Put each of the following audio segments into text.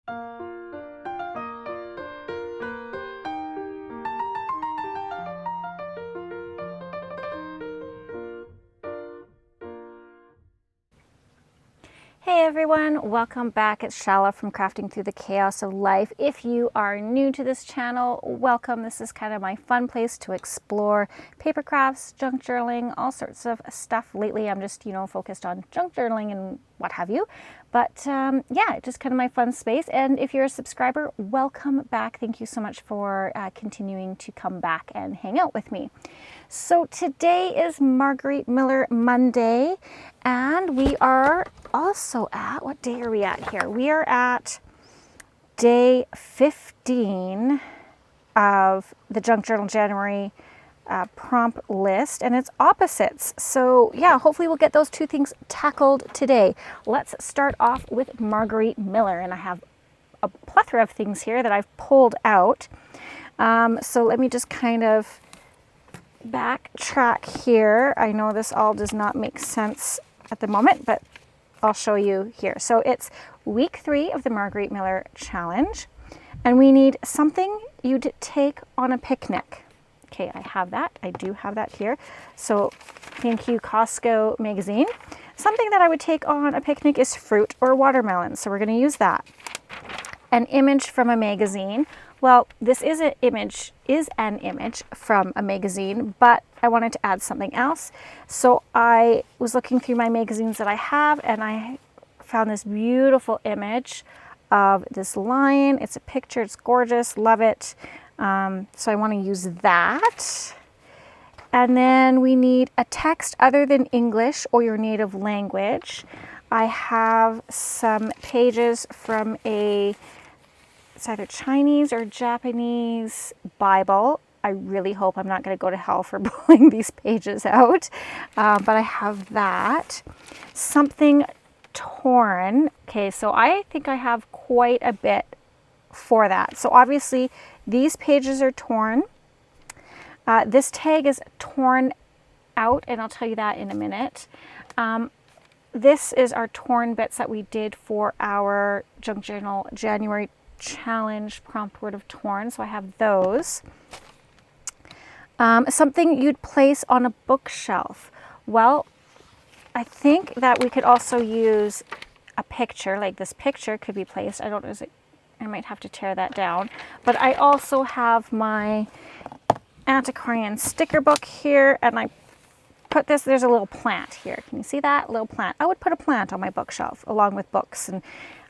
Hey everyone, welcome back. It's Chala from Crafting Through the Chaos of Life. If you are new to this channel, welcome. This is kind of my fun place to explore paper crafts, junk journaling, all sorts of stuff. Lately I'm just, focused on junk journaling and what have you. But yeah, just kind of my fun space. And if you're a subscriber, welcome back. Thank you so much for continuing to come back and hang out with me. So today is Margarete Miller Monday, and we are also at, what day are we at here? We are at day 15 of the Junk Journal January prompt list, and it's opposites. So yeah, hopefully we'll get those two things tackled today. Let's start off with Margarete Miller, and I have a plethora of things here that I've pulled out. So let me just kind of backtrack here. I know this all does not make sense at the moment, but I'll show you here. So it's week 3 of the Margarete Miller challenge, and we need something you'd take on a picnic. Okay, I have that. I do have that here. So thank you, Costco magazine. Something that I would take on a picnic is fruit or watermelon. So we're going to use that. An image from a magazine. Well, this is an image from a magazine, but I wanted to add something else. So I was looking through my magazines that I have, and I found this beautiful image of this lion. It's a picture, it's gorgeous, love it. So I want to use that. And then we need a text other than English or your native language. I have some pages from it's either Chinese or Japanese Bible. I really hope I'm not going to go to hell for pulling these pages out. But I have that. Something torn. Okay, so I think I have quite a bit for that. So obviously these pages are torn. This tag is torn out, and I'll tell you that in a minute. This is our torn bits that we did for our Junk Journal January challenge prompt word of torn. So I have those. Something you'd place on a bookshelf. Well, I think that we could also use a picture, like this picture could be placed. I don't know, I might have to tear that down. But I also have my antiquarian sticker book here, and I put this, there's a little plant here. Can you see that? A little plant. I would put a plant on my bookshelf along with books. And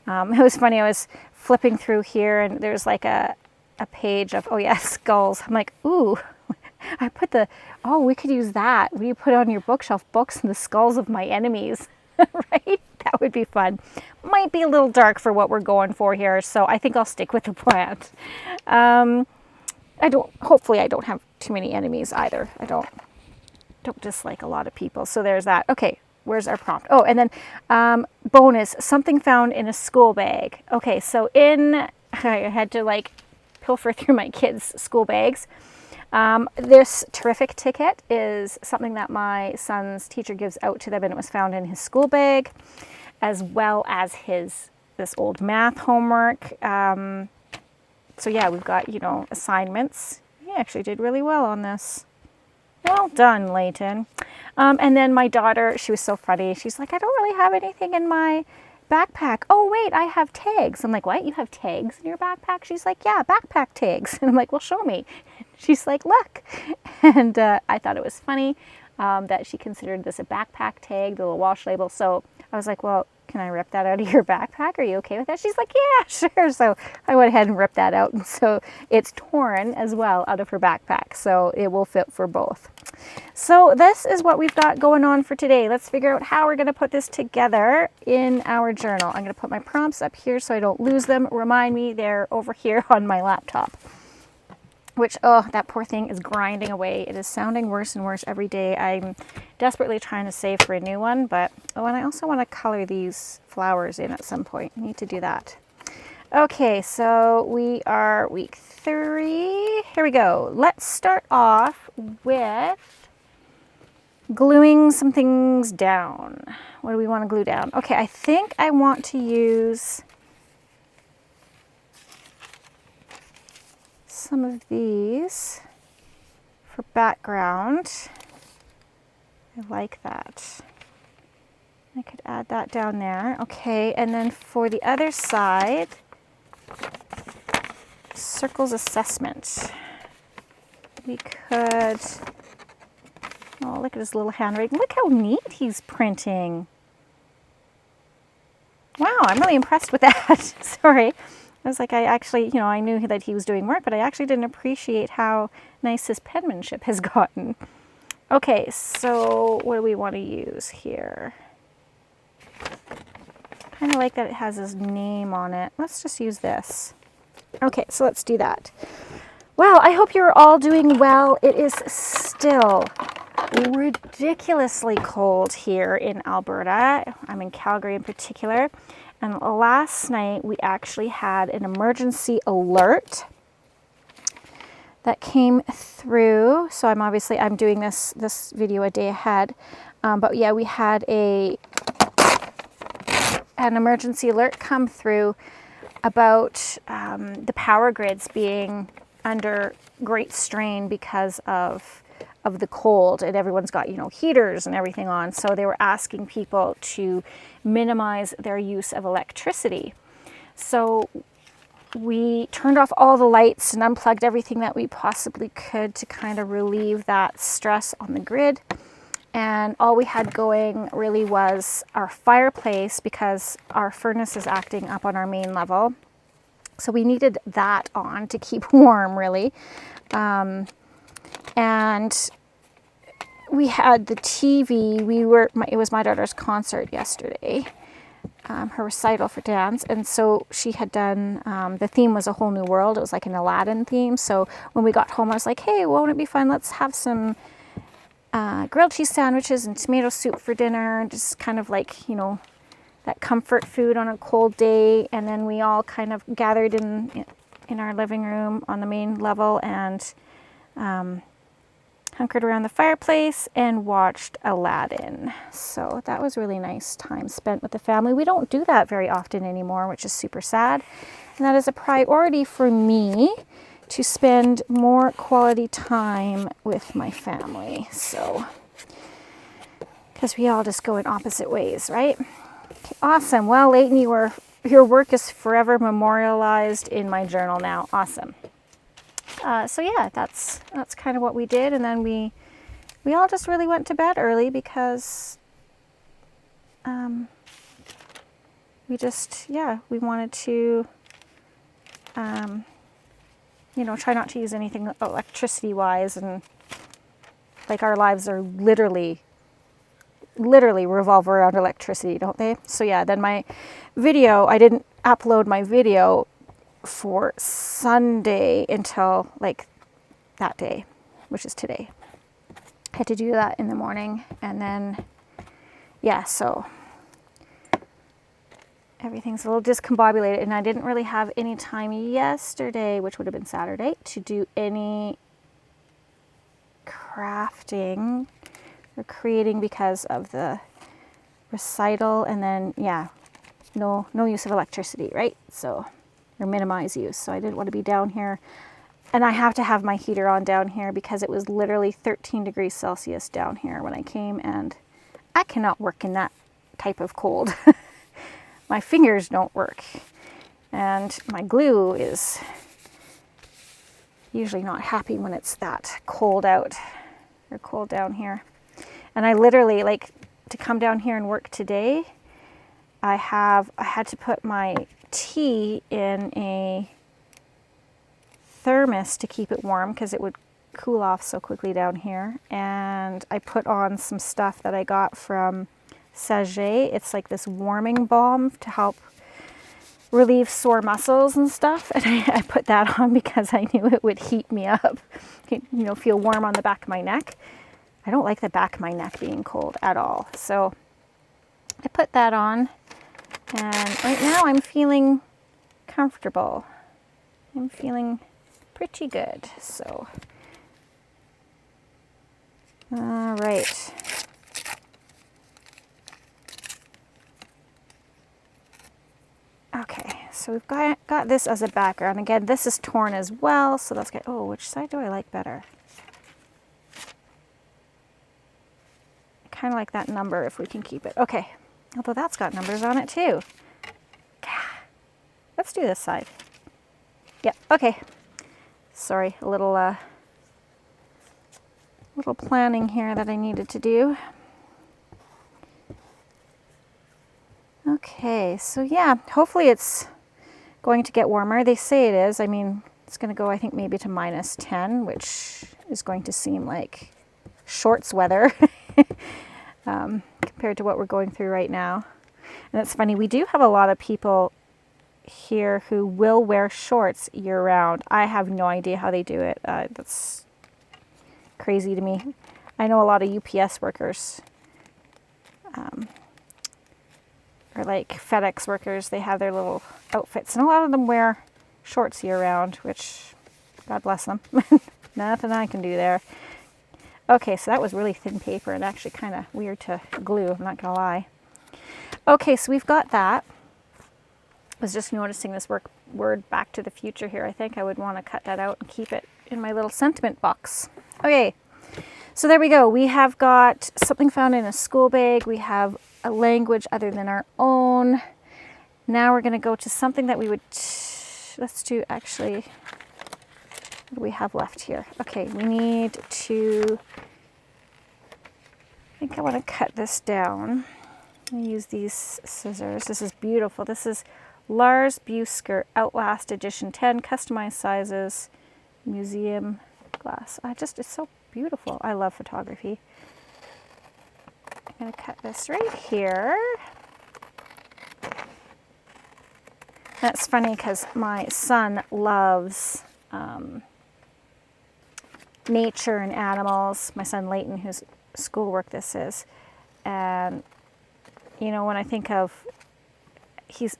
it was funny, I was flipping through here, and there's like a page of, oh yeah, skulls. I'm like, ooh, I put we could use that. Will you put on your bookshelf books and the skulls of my enemies? Right? That would be fun. Might be a little dark for what we're going for here, so I think I'll stick with the plant. Hopefully I don't have too many enemies either. I don't dislike a lot of people. So there's that. Okay, where's our prompt? Oh, and then bonus, something found in a school bag. Okay, so I had to pilfer through my kids' school bags. This terrific ticket is something that my son's teacher gives out to them, and it was found in his school bag, as well as this old math homework. So yeah, we've got, assignments. He actually did really well on this. Well done, Layton. And then my daughter, she was so funny. She's like, I don't really have anything in my backpack. Oh, wait, I have tags. I'm like, what? You have tags in your backpack? She's like, yeah, backpack tags. And I'm like, well, show me. She's like, look. And I thought it was funny that she considered this a backpack tag, the little wash label. So I was like, well, can I rip that out of your backpack? Are you okay with that? She's like, yeah, sure. So I went ahead and ripped that out. And so it's torn as well out of her backpack. So it will fit for both. So this is what we've got going on for today. Let's figure out how we're going to put this together in our journal. I'm going to put my prompts up here so I don't lose them. Remind me, they're over here on my laptop. Which, oh, that poor thing is grinding away. It is sounding worse and worse every day. I'm desperately trying to save for a new one, but, oh, and I also want to color these flowers in at some point. I need to do that. Okay, so we are week 3. Here we go. Let's start off with gluing some things down. What do we want to glue down? Okay, I think I want to use some of these for background. I like that. I could add that down there. Okay, and then for the other side, circles assessment. We could, oh, look at his little handwriting. Look how neat he's printing. Wow, I'm really impressed with that. Sorry. I was like, I actually, you know, I knew that he was doing work, but I actually didn't appreciate how nice his penmanship has gotten. Okay, so what do we want to use here? Kind of like that it has his name on it. Let's just use this. Okay, so let's do that. Well, I hope you're all doing well. It is still ridiculously cold here in Alberta. I'm in Calgary in particular. And last night we actually had an emergency alert that came through. So I'm doing this video a day ahead. But yeah, we had an emergency alert come through about the power grids being under great strain because of the cold, and everyone's got, you know, heaters and everything on. So they were asking people to minimize their use of electricity. So we turned off all the lights and unplugged everything that we possibly could to kind of relieve that stress on the grid. And all we had going really was our fireplace, because our furnace is acting up on our main level. So we needed that on to keep warm, really. And we had the TV. It was my daughter's concert yesterday, her recital for dance. And so she had done, the theme was A Whole New World. It was like an Aladdin theme. So when we got home, I was like, hey, won't it be fun? Let's have some grilled cheese sandwiches and tomato soup for dinner. Just kind of like, you know, that comfort food on a cold day. And then we all kind of gathered in our living room on the main level and hunkered around the fireplace and watched Aladdin. So that was really nice time spent with the family. We don't do that very often anymore, which is super sad. And that is a priority for me, to spend more quality time with my family. So, because we all just go in opposite ways, right? Okay, awesome. Well, Leighton, your work is forever memorialized in my journal now. Awesome. So yeah, that's kind of what we did. And then we all just really went to bed early because we wanted to you know, try not to use anything electricity wise, and like our lives are literally revolve around electricity, don't they? So yeah, then my video, I didn't upload my video for Sunday until like that day, which is today. I had to do that in the morning, and then yeah, so everything's a little discombobulated, and I didn't really have any time yesterday, which would have been Saturday, to do any crafting or creating because of the recital. And then yeah, no use of electricity, right? So, or minimize use. So I didn't want to be down here, and I have to have my heater on down here because it was literally 13 degrees Celsius down here when I came, and I cannot work in that type of cold. My fingers don't work, and my glue is usually not happy when it's that cold out or cold down here. And I literally, like, to come down here and work today, I had to put my tea in a thermos to keep it warm because it would cool off so quickly down here. And I put on some stuff that I got from Sage. It's like this warming balm to help relieve sore muscles and stuff. And I put that on because I knew it would heat me up, you know, feel warm on the back of my neck. I don't like the back of my neck being cold at all. So I put that on, and right now I'm feeling comfortable. I'm feeling pretty good. So, all right. Okay, so we've got this as a background. Again, this is torn as well, so that's good. Oh, which side do I like better? Kind of like that number if we can keep it. Okay, although that's got numbers on it too. Let's do this side. Yep, okay. Sorry, a little planning here that I needed to do. Okay, so yeah, hopefully it's going to get warmer. They say it is. I mean, it's going to go, I think, maybe to -10, which is going to seem like shorts weather compared to what we're going through right now. And it's funny, we do have a lot of people here who will wear shorts year round. I have no idea how they do it. That's crazy to me. I know a lot of UPS workers, or like FedEx workers, they have their little outfits, and a lot of them wear shorts year round, which God bless them. Nothing I can do there. Okay, so that was really thin paper and actually kind of weird to glue, I'm not gonna lie. Okay, so we've got that. I was just noticing this word Back to the Future here. I think I would want to cut that out and keep it in my little sentiment box. Okay, so there we go. We have got something found in a school bag. We have a language other than our own. Now we're going to go to something that we would, let's do actually, what do we have left here? Okay, we need to, I think I want to cut this down. I'm going to use these scissors. This is beautiful. This is Lars Busker Outlast Edition 10, customized sizes, museum glass. It's so beautiful. I love photography. I'm going to cut this right here. That's funny because my son loves nature and animals. My son Leighton, whose schoolwork this is. And, you know, when I think of,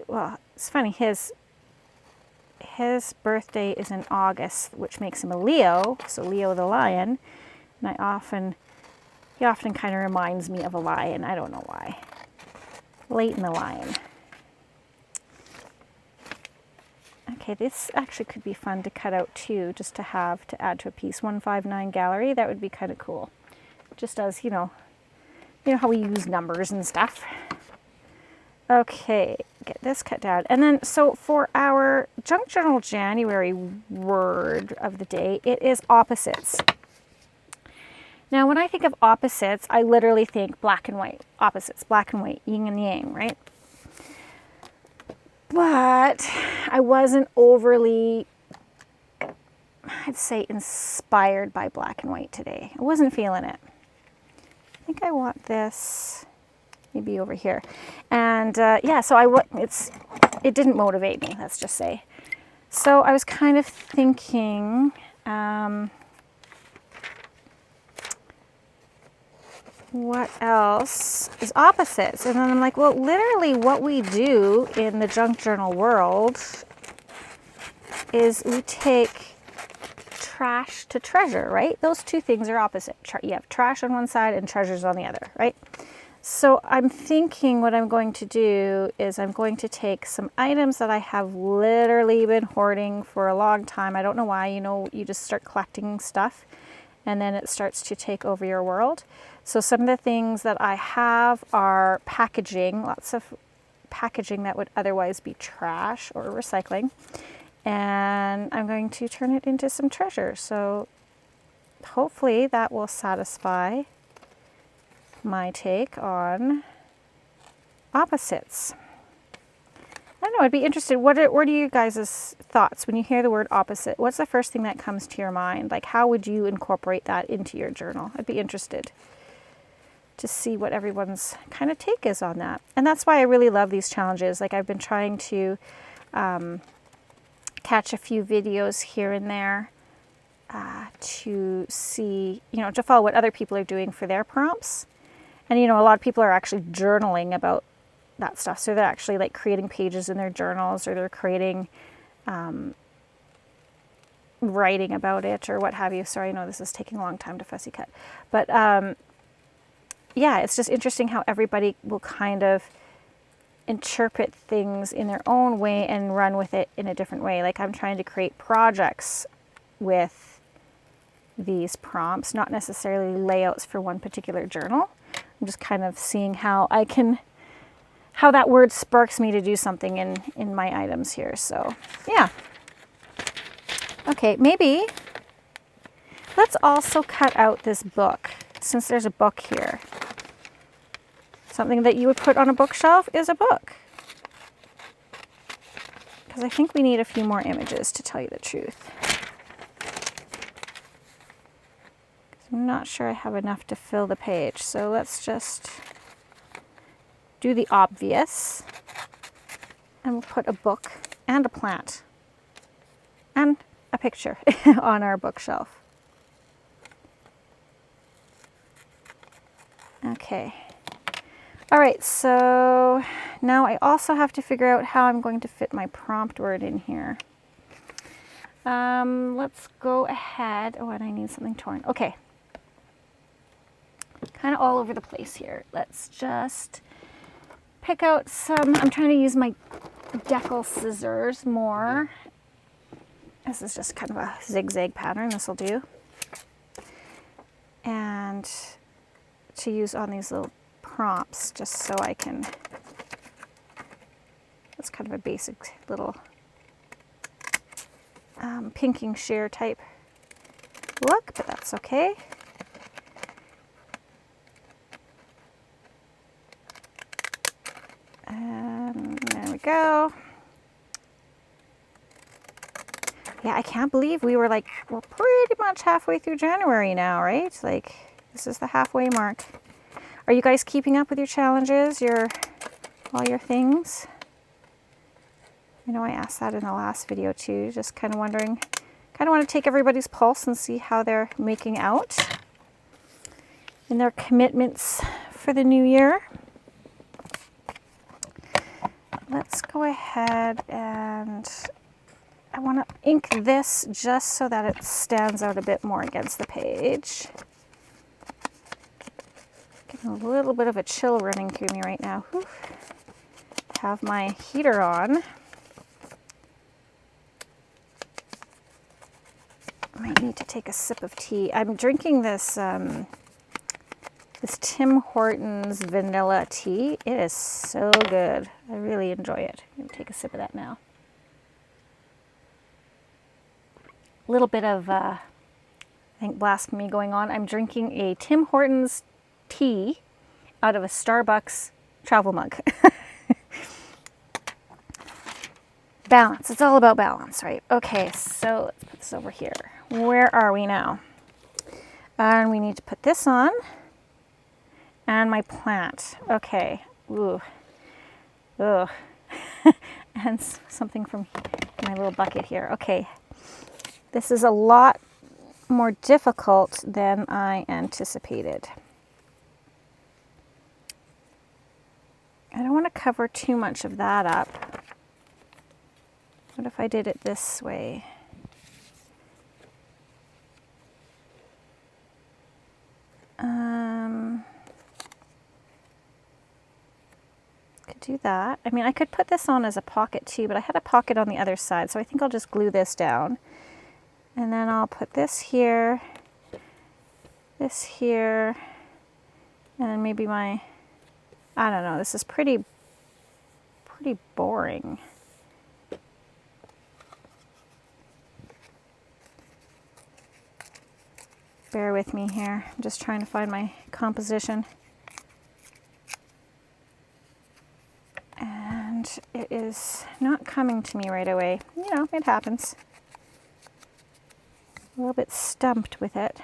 well, it's funny, his birthday is in August, which makes him a Leo, so Leo the lion. And he often kind of reminds me of a lion. I don't know why. Leighton the lion. Okay, this actually could be fun to cut out too, just to have to add to a piece. 159 gallery, that would be kind of cool. Just as, you know how we use numbers and stuff. Okay, get this cut down. And then, so for our Junk Journal January word of the day, it is opposites. Now, when I think of opposites, I literally think black and white. Opposites, black and white, yin and yang, right? But I wasn't overly, I'd say, inspired by black and white today. I wasn't feeling it. I think I want this maybe over here. And yeah, so it didn't motivate me, let's just say. So I was kind of thinking, what else is opposites? And then I'm like, well, literally what we do in the junk journal world is we take trash to treasure, right? Those two things are opposite. You have trash on one side and treasures on the other, right? So I'm thinking what I'm going to do is I'm going to take some items that I have literally been hoarding for a long time. I don't know why, you just start collecting stuff and then it starts to take over your world. So some of the things that I have are packaging, lots of packaging that would otherwise be trash or recycling. And I'm going to turn it into some treasure. So hopefully that will satisfy my take on opposites. I don't know, I'd be interested, what are you guys' thoughts when you hear the word opposite? What's the first thing that comes to your mind? Like, how would you incorporate that into your journal? I'd be interested to see what everyone's kind of take is on that. And that's why I really love these challenges. Like, I've been trying to catch a few videos here and there to see, to follow what other people are doing for their prompts. And, a lot of people are actually journaling about that stuff. So they're actually like creating pages in their journals, or they're creating, writing about it or what have you. Sorry, I know this is taking a long time to fussy cut. But yeah, it's just interesting how everybody will kind of interpret things in their own way and run with it in a different way. Like I'm trying to create projects with these prompts, not necessarily layouts for one particular journal. I'm just kind of seeing how that word sparks me to do something in my items here. So yeah. Okay, maybe let's also cut out this book, since there's a book here. Something that you would put on a bookshelf is a book. Because I think we need a few more images, to tell you the truth. I'm not sure I have enough to fill the page, so let's just do the obvious. And we'll put a book and a plant and a picture on our bookshelf. Okay. All right, so now I also have to figure out how I'm going to fit my prompt word in here. Let's go ahead. Oh, and I need something torn. Okay. Kind of all over the place here. Let's just pick out some. I'm trying to use my decal scissors more. This is just kind of a zigzag pattern. This will do. And to use on these little prompts, just so I can, it's kind of a basic little pinking shear type look, but that's okay. And there we go. Yeah, I can't believe we're pretty much halfway through January now, right? Like, this is the halfway mark. Are you guys keeping up with your challenges, all your things? I know I asked that in the last video too, just kind of wondering, kind of want to take everybody's pulse and see how they're making out in their commitments for the new year. Let's go ahead and I want to ink this just so that it stands out a bit more against the page. Getting a little bit of a chill running through me right now. Whew. Have my heater on. I might need to take a sip of tea. I'm drinking this this Tim Hortons vanilla tea. It is so good. I really enjoy it. I'm gonna take a sip of that now. A little bit of, I think, blasphemy going on. I'm drinking a Tim Hortons tea out of a Starbucks travel mug. Balance. It's all about balance, right? Okay, so let's put this over here. Where are we now? And we need to put this on. And my plant. Okay. Ooh. Ugh. And something from my little bucket here. Okay. This is a lot more difficult than I anticipated. I don't want to cover too much of that up. What if I did it this way? Could do that. I mean, I could put this on as a pocket too, but I had a pocket on the other side, so I think I'll just glue this down. And then I'll put this here, and then maybe I don't know, this is pretty boring. Bear with me here. I'm just trying to find my composition. And it is not coming to me right away. You know, it happens. A little bit stumped with it.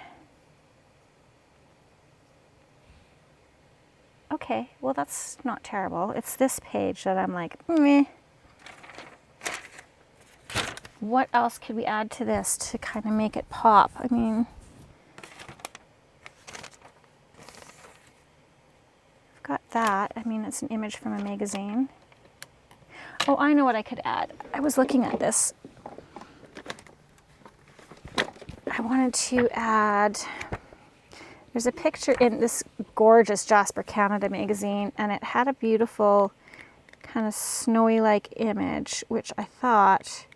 Okay, well that's not terrible. It's this page that I'm like, meh. What else could we add to this to kind of make it pop? I mean, I've got that. I mean, it's an image from a magazine. Oh, I know what I could add. I was looking at this. I wanted to add, there's a picture in this gorgeous Jasper Canada magazine, and it had a beautiful kind of snowy-like image, which I thought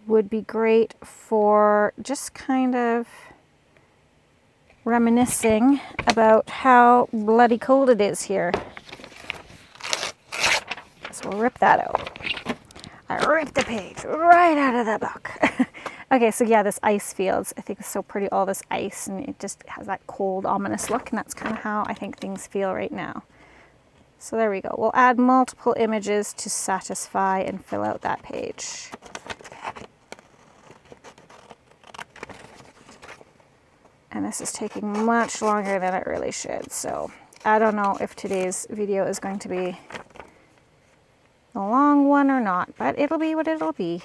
would be great for just kind of reminiscing about how bloody cold it is here. So we'll rip that out. I ripped the page right out of the book. Okay, so yeah, this ice fields, I think it's so pretty, all this ice, and it just has that cold, ominous look, and that's kind of how I think things feel right now. So there we go. We'll add multiple images to satisfy and fill out that page. And this is taking much longer than it really should, so I don't know if today's video is going to be a long one or not, but it'll be what it'll be.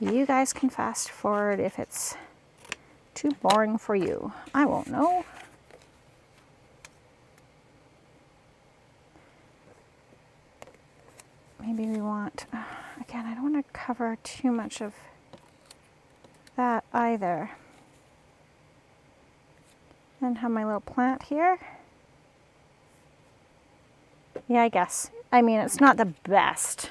You guys can fast forward if it's too boring for you. I won't know. Maybe we want, again, I don't want to cover too much of that either. And have my little plant here. Yeah, I guess. I mean, it's not the best.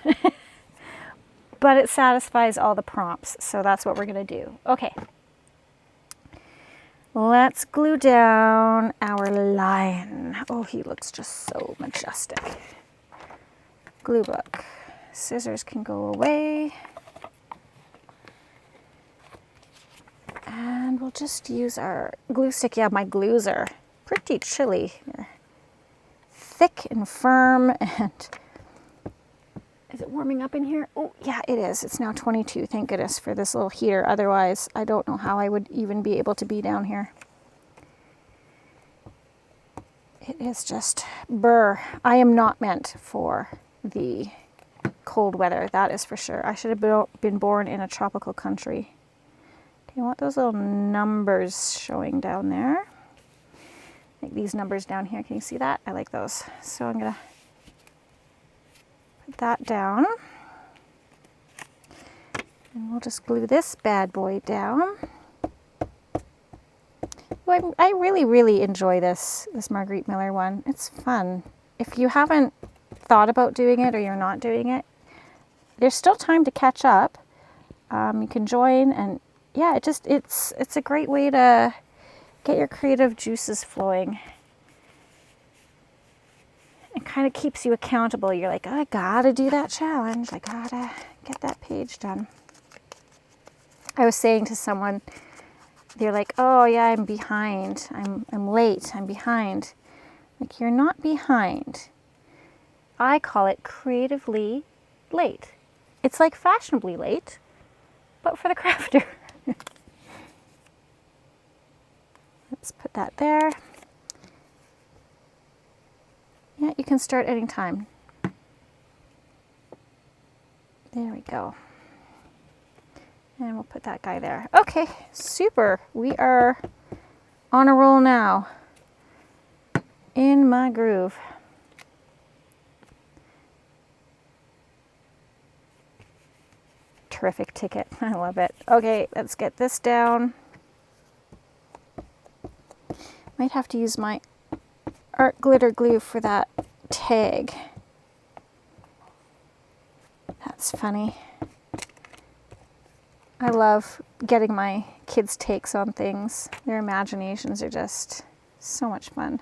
But it satisfies all the prompts, so that's what we're going to do. Okay. Let's glue down our lion. Oh, he looks just so majestic. Glue book. Scissors can go away. And we'll just use our glue stick. Yeah, my glues are pretty chilly. They're thick and firm, and is it warming up in here? Oh, yeah, it is. It's now 22. Thank goodness for this little heater. Otherwise, I don't know how I would even be able to be down here. It is just burr. I am not meant for the cold weather, that is for sure. I should have been born in a tropical country. Okay, I want those little numbers showing down there. Like these numbers down here. Can you see that? I like those. So I'm going to put that down. And we'll just glue this bad boy down. Well, I really, really enjoy this Margarete Miller one. It's fun. If you haven't thought about doing it or you're not doing it, there's still time to catch up. You can join, and yeah, it's a great way to get your creative juices flowing. It kind of keeps you accountable. You're like, oh, I gotta do that challenge. I gotta get that page done. I was saying to someone, they're like, oh yeah, I'm behind. I'm late. I'm behind. Like, you're not behind. I call it creatively late. It's like fashionably late, but for the crafter. Let's put that there. Yeah, you can start anytime. There we go. And we'll put that guy there. Okay, super. We are on a roll now. In my groove. Terrific ticket. I love it. Okay, let's get this down. Might have to use my art glitter glue for that tag. That's funny. I love getting my kids' takes on things. Their imaginations are just so much fun.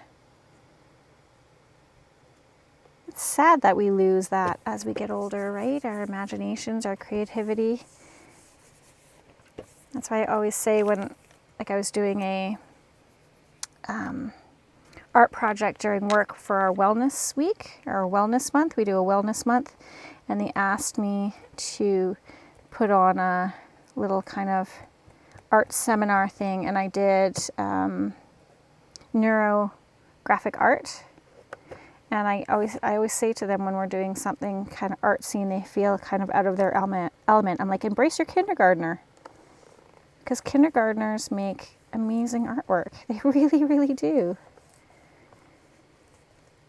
It's sad that we lose that as we get older, right? Our imaginations, our creativity. That's why I always say when, like, I was doing a art project during work for our wellness week, or wellness month. We do a wellness month, and they asked me to put on a little kind of art seminar thing, and I did neurographic art. And I always say to them when we're doing something kind of artsy and they feel kind of out of their element, I'm like, embrace your kindergartner. Because kindergartners make amazing artwork. They really, really do.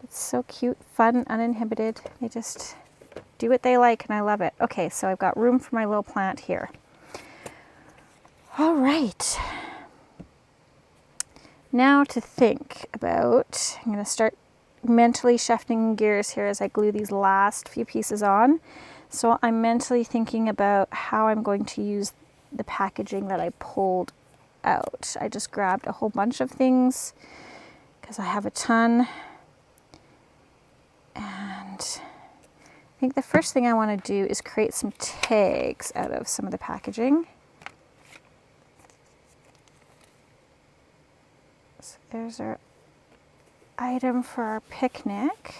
It's so cute, fun, uninhibited. They just do what they like, and I love it. Okay, so I've got room for my little plant here. All right. Now to think about, I'm going to start mentally shifting gears here as I glue these last few pieces on. So I'm mentally thinking about how I'm going to use the packaging that I pulled out. I just grabbed a whole bunch of things because I have a ton. And I think the first thing I want to do is create some tags out of some of the packaging. So there's our item for our picnic.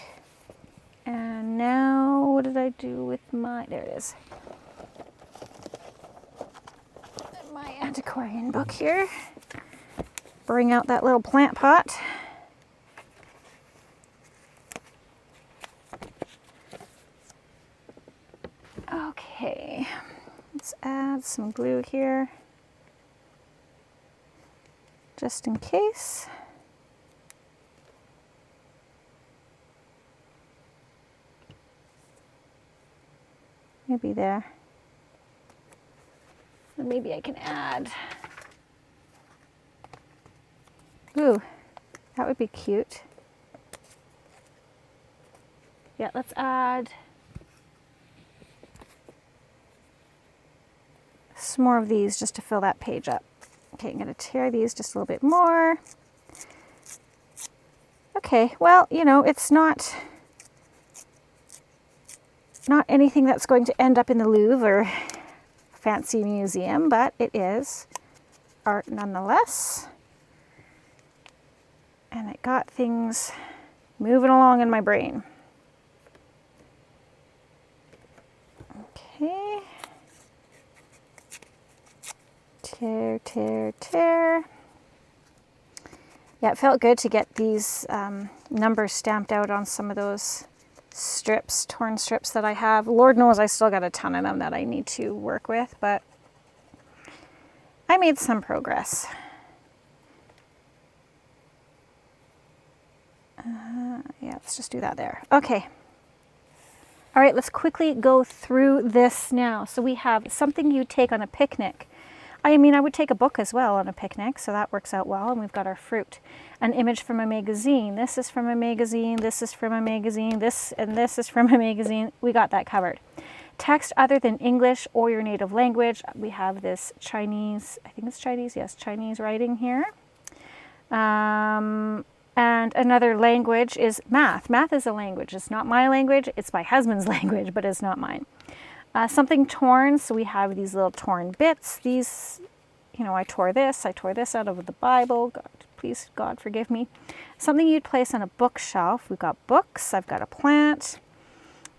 And now what did I do with my, there it is. My antiquarian book here. Bring out that little plant pot. Okay, let's add some glue here, just in case. Maybe there. And maybe I can add. Ooh, that would be cute. Yeah, let's add some more of these just to fill that page up. Okay, I'm going to tear these just a little bit more. Okay, well, you know, it's not anything that's going to end up in the Louvre or fancy museum, but it is art nonetheless. And it got things moving along in my brain. Okay. Tear, tear, tear. Yeah, it felt good to get these numbers stamped out on some of those strips, torn strips that I have. Lord knows I still got a ton of them that I need to work with, but I made some progress. Yeah, let's just do that there. Okay. All right, let's quickly go through this now. So we have something you take on a picnic. I mean, I would take a book as well on a picnic, so that works out well. And we've got our fruit. An image from a magazine. This is from a magazine. This is from a magazine. This and this is from a magazine. We got that covered. Text other than English or your native language. We have this Chinese, I think it's Chinese, yes, Chinese writing here. And another language is math. Math is a language. It's not my language. It's my husband's language, but it's not mine. Something torn. So we have these little torn bits. These, you know, I tore this out of the Bible. God, please, God, forgive me. Something you'd place on a bookshelf. We've got books. I've got a plant.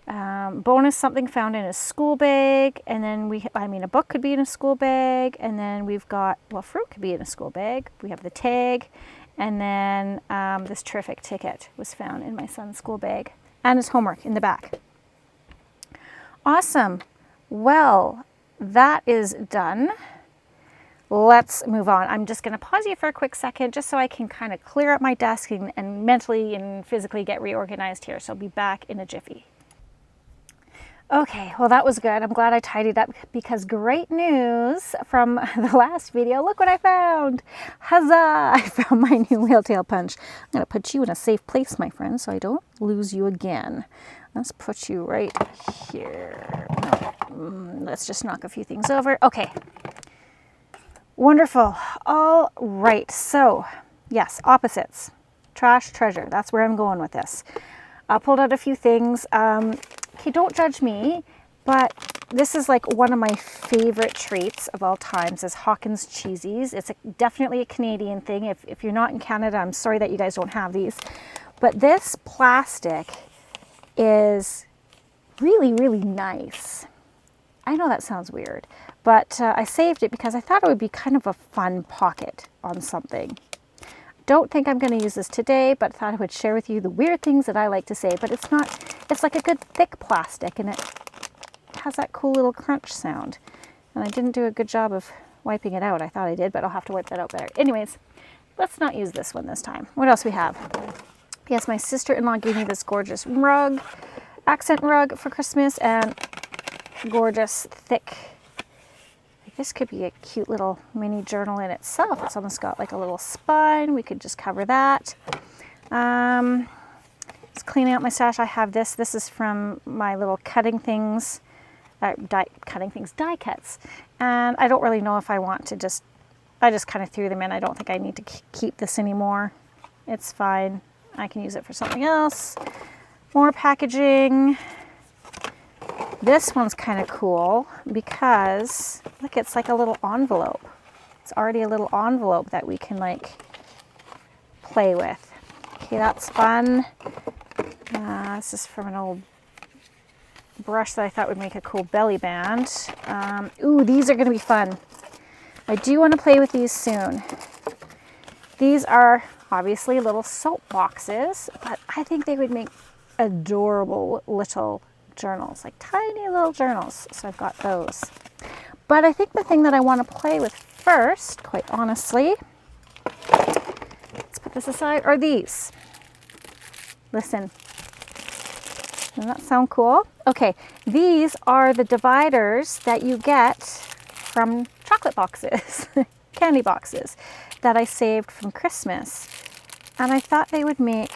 Bonus, something found in a school bag. And then a book could be in a school bag. And then we've got, well, fruit could be in a school bag. We have the tag. And then this terrific ticket was found in my son's school bag and his homework in the back. Awesome. Well, that is done. Let's move on. I'm just going to pause you for a quick second just so I can kind of clear up my desk and mentally and physically get reorganized here. So I'll be back in a jiffy. Okay, well that was good. I'm glad I tidied up because great news from the last video. Look what I found. Huzzah! I found my new whale tail punch. I'm going to put you in a safe place, my friend, so I don't lose you again. Let's put you right here. No, let's just knock a few things over. Okay. Wonderful. All right. So, yes, opposites. Trash, treasure. That's where I'm going with this. I pulled out a few things. Okay, don't judge me, but this is like one of my favorite treats of all times is Hawkins cheesies. It's definitely a Canadian thing. If you're not in Canada, I'm sorry that you guys don't have these. But this plastic is really, really nice. I know that sounds weird, but I saved it because I thought it would be kind of a fun pocket on something. Don't think I'm going to use this today, but thought I would share with you the weird things that I like to say. But it's not, it's like a good thick plastic and it has that cool little crunch sound. And I didn't do a good job of wiping it out. I thought I did, but I'll have to wipe that out better. Anyways, let's not use this one this time. What else we have? Yes, my sister-in-law gave me this gorgeous rug, accent rug for Christmas, and gorgeous thick. This could be a cute little mini journal in itself. It's almost got like a little spine. We could just cover that. Just cleaning out my stash. I have this. This is from my little cutting things, die cuts. And I don't really know if I want to I just kind of threw them in. I don't think I need to keep this anymore. It's fine. I can use it for something else. More packaging. This one's kind of cool because, look, it's like a little envelope. It's already a little envelope that we can like play with. Okay, that's fun. This is from an old brush that I thought would make a cool belly band. Ooh, these are going to be fun. I do want to play with these soon. These are obviously little soap boxes, but I think they would make adorable little journals, like tiny little journals. So I've got those. But I think the thing that I want to play with first, quite honestly, let's put this aside, are these. Listen. Doesn't that sound cool? Okay, these are the dividers that you get from chocolate boxes, candy boxes that I saved from Christmas. And I thought they would make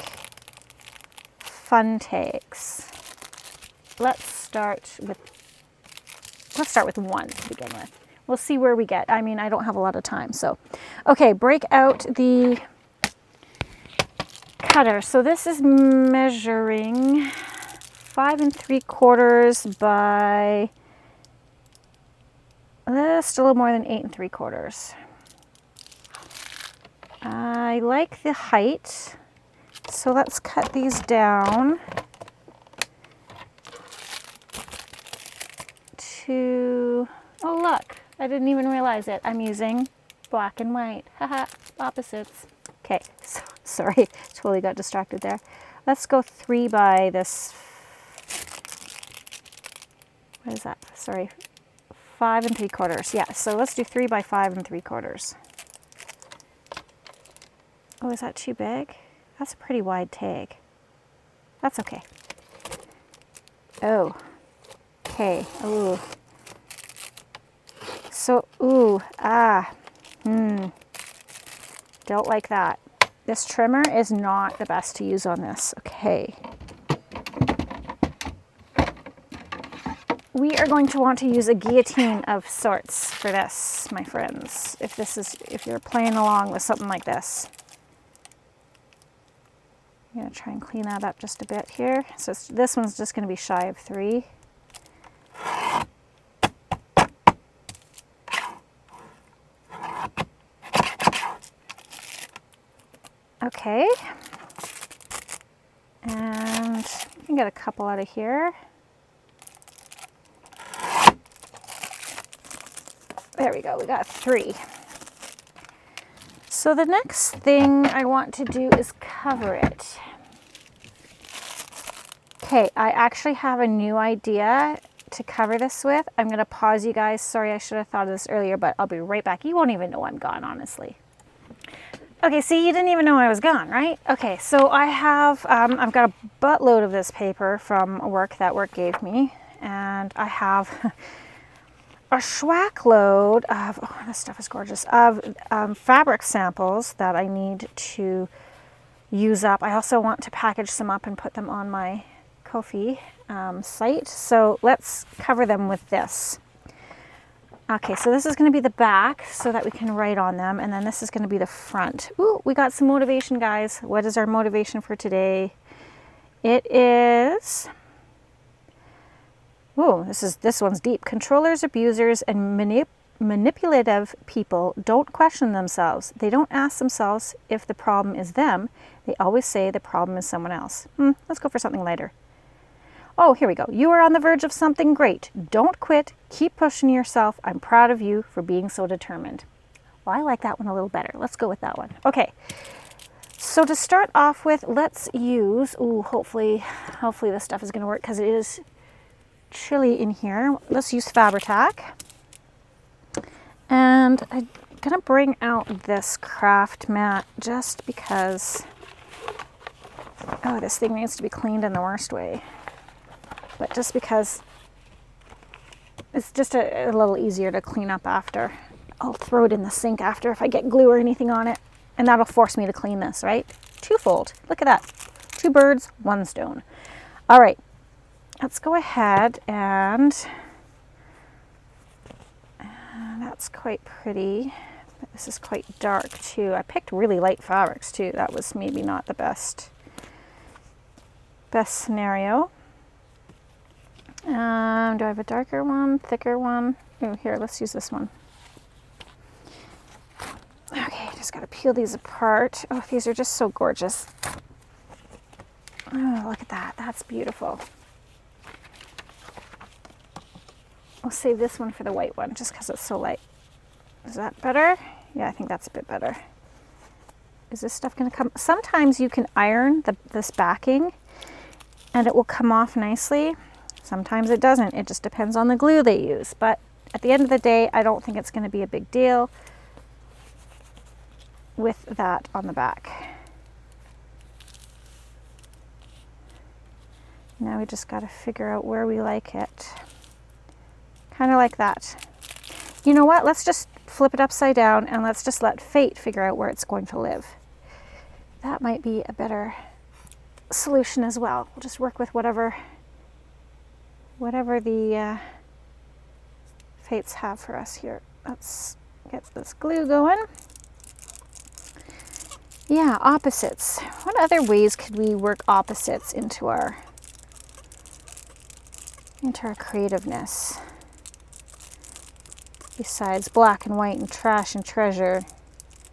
fun tags. Let's start with one to begin with. We'll see where we get. I mean, I don't have a lot of time, so. Okay, break out the cutter. So this is measuring 5 3/4 by just a little more than 8 3/4. I like the height, so let's cut these down to, oh look, I didn't even realize it. I'm using black and white. Haha, opposites. Okay, so, sorry, totally got distracted there. Let's go 3 by this, what is that? Sorry, 5 3/4. Yeah, so let's do 3 by 5 3/4. Oh, is that too big? That's a pretty wide tag. That's okay. Oh, okay. Ooh. So, ooh, don't like that. This trimmer is not the best to use on this. Okay. We are going to want to use a guillotine of sorts for this, my friends. If you're playing along with something like this. I'm going to try and clean that up just a bit here. So this one's just going to be shy of 3. Okay. And you can get a couple out of here. There we go, we got 3. So the next thing I want to do is cover it. Okay, I actually have a new idea to cover this with. I'm going to pause you guys. Sorry, I should have thought of this earlier, but I'll be right back. You won't even know I'm gone, honestly. Okay, see, you didn't even know I was gone, right? Okay, so I have, I've got a buttload of this paper from work that work gave me, and I have a schwack load of, oh, this stuff is gorgeous, of fabric samples that I need to use up. I also want to package some up and put them on my Ko-fi site. So let's cover them with this. Okay, so this is going to be the back so that we can write on them, and then this is going to be the front. Ooh, we got some motivation, guys. What is our motivation for today? It is, ooh, this one's deep. Controllers, abusers, and manipulative people don't question themselves. They don't ask themselves if the problem is them. They always say the problem is someone else. Let's go for something lighter. Oh, here we go. You are on the verge of something great. Don't quit. Keep pushing yourself. I'm proud of you for being so determined. Well, I like that one a little better. Let's go with that one. Okay. So to start off with, let's use, ooh, hopefully this stuff is going to work because it is chilly in here. Let's use Fabri-Tac. And I'm going to bring out this craft mat just because, oh, this thing needs to be cleaned in the worst way. But just because it's just a little easier to clean up after. I'll throw it in the sink after if I get glue or anything on it. And that'll force me to clean this, right? Twofold. Look at that. 2 birds, 1 stone. All right, let's go ahead and that's quite pretty. But this is quite dark too. I picked really light fabrics too. That was maybe not the best scenario. Do I have a darker one, thicker one? Oh, here, let's use this one. Okay, just gotta peel these apart. Oh, these are just so gorgeous. Oh, look at that. That's beautiful. I'll save this one for the white one just because it's so light. Is that better? Yeah, I think that's a bit better. Is this stuff gonna come? Sometimes you can iron this backing and it will come off nicely. Sometimes it doesn't. It just depends on the glue they use. But at the end of the day, I don't think it's gonna be a big deal with that on the back. Now we just gotta figure out where we like it. Kind of like that. You know what? Let's just flip it upside down and let's just let fate figure out where it's going to live. That might be a better solution as well. We'll just work with whatever the fates have for us here. Let's get this glue going. Yeah, opposites. What other ways could we work opposites into our creativeness? Besides black and white and trash and treasure.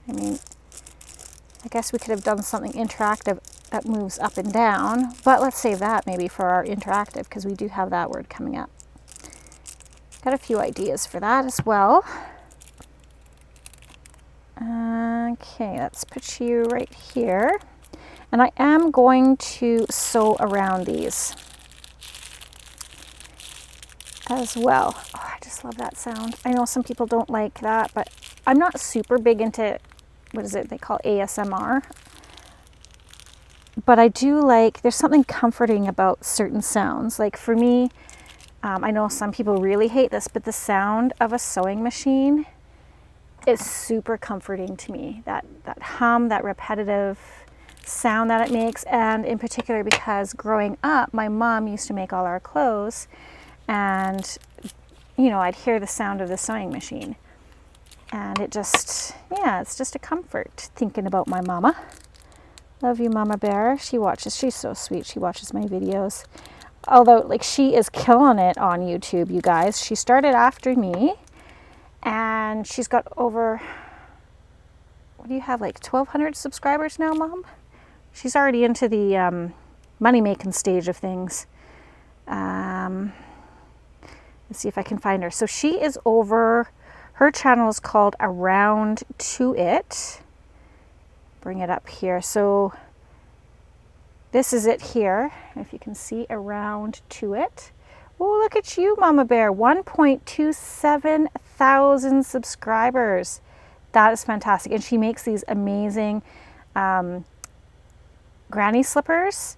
I mean, I guess we could have done something interactive that moves up and down, but let's save that maybe for our interactive because we do have that word coming up. Got a few ideas for that as well. Okay, let's put you right here. And I am going to sew around these as well. Oh, I just love that sound. I know some people don't like that, but I'm not super big into, what is it they call ASMR? But I do like, there's something comforting about certain sounds. Like for me, I know some people really hate this, but the sound of a sewing machine is super comforting to me. That hum, that repetitive sound that it makes, and in particular because growing up, my mom used to make all our clothes, and you know, I'd hear the sound of the sewing machine, and it just, yeah, it's just a comfort thinking about my mama. Love you, Mama Bear. She watches, she's so sweet. She watches my videos. Although, like, she is killing it on YouTube, you guys. She started after me, and she's got over, what do you have, like 1,200 subscribers now, Mom? She's already into the money-making stage of things. Let's see if I can find her. So she is over, her channel is called Around to It. Bring it up here. So this is it here. If you can see, Around to It. Oh, look at you, Mama Bear. 1.27 thousand subscribers. That is fantastic. And she makes these amazing granny slippers.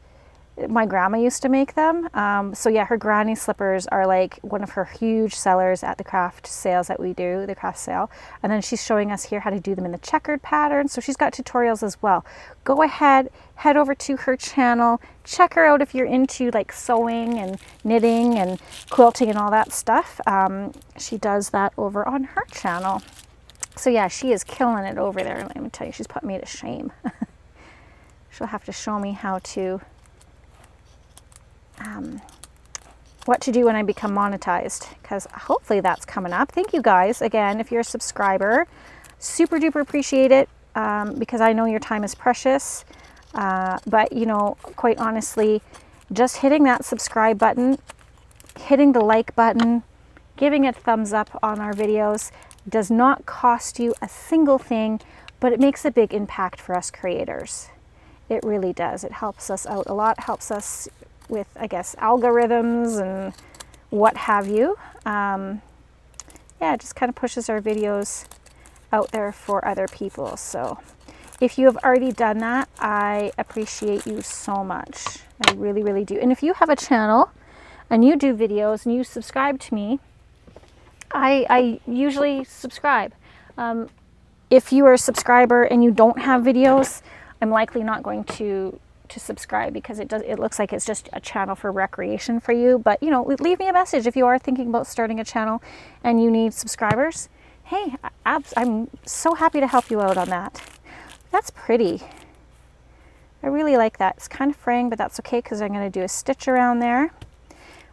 My grandma used to make them. So yeah, her granny slippers are like one of her huge sellers at the craft sales that we do, the craft sale. And then she's showing us here how to do them in the checkered pattern. So she's got tutorials as well. Go ahead, head over to her channel, check her out if you're into like sewing and knitting and quilting and all that stuff. She does that over on her channel. So yeah, she is killing it over there. Let me tell you, she's put me to shame. She'll have to show me how to what to do when I become monetized, because hopefully that's coming up. Thank you guys again if you're a subscriber. Super duper appreciate it, because I know your time is precious, but you know, quite honestly, just hitting that subscribe button, hitting the like button, giving it a thumbs up on our videos does not cost you a single thing, but it makes a big impact for us creators. It really does. It helps us out a lot, helps us with, I guess, algorithms and what have you. Yeah, it just kind of pushes our videos out there for other people. So if you have already done that, I appreciate you so much. I really, really do. And if you have a channel and you do videos and you subscribe to me, I usually subscribe. If you are a subscriber and you don't have videos, I'm likely not going to to subscribe, because it looks like it's just a channel for recreation for you. But you know, leave me a message if you are thinking about starting a channel and you need subscribers. Hey, I'm so happy to help you out on that. That's pretty. I really like that. It's kind of fraying, but that's okay because I'm going to do a stitch around there.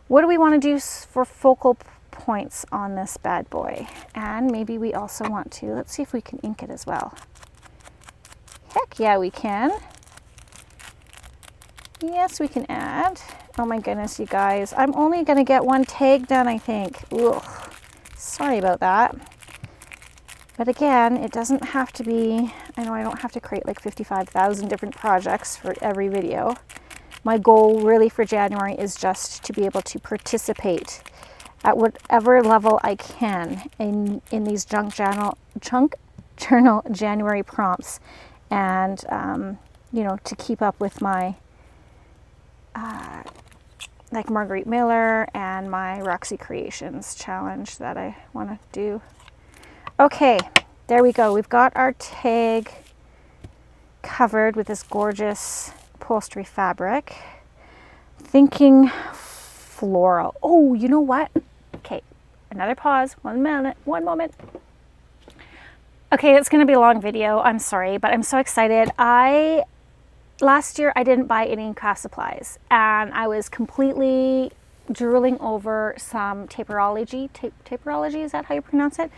What do we want to do for focal points on this bad boy? And maybe we also want to, let's see if we can ink it as well. Heck yeah, we can. Yes, we can add. Oh my goodness, you guys. I'm only going to get one tag done, I think. Ugh. Sorry about that. But again, it doesn't have to be, I know I don't have to create like 55,000 different projects for every video. My goal really for January is just to be able to participate at whatever level I can in these junk journal January prompts, and you know, to keep up with my like Margarete Miller and my Roxy Creations challenge that I want to do. Okay, there we go. We've got our tag covered with this gorgeous upholstery fabric. Thinking floral. Oh, you know what? Okay, another pause. 1 minute, 1 moment. Okay, it's going to be a long video. I'm sorry, but I'm so excited. Last year I didn't buy any craft supplies, and I was completely drooling over some taperology, is that how you pronounce it?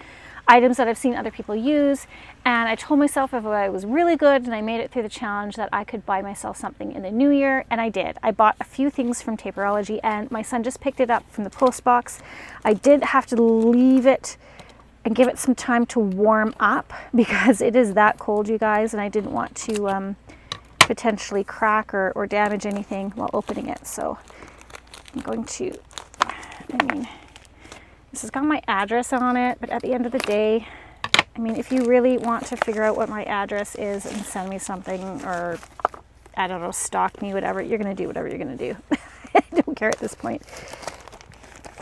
Items that I've seen other people use, and I told myself if I was really good and I made it through the challenge that I could buy myself something in the new year, and I did. I bought a few things from taperology, and my son just picked it up from the post box. I did have to leave it and give it some time to warm up because it is that cold, you guys, and I didn't want to potentially crack or damage anything while opening it. So I'm going to, this has got my address on it, but at the end of the day, I mean, if you really want to figure out what my address is and send me something, or, I don't know, stalk me, whatever, you're going to do whatever you're going to do. I don't care at this point.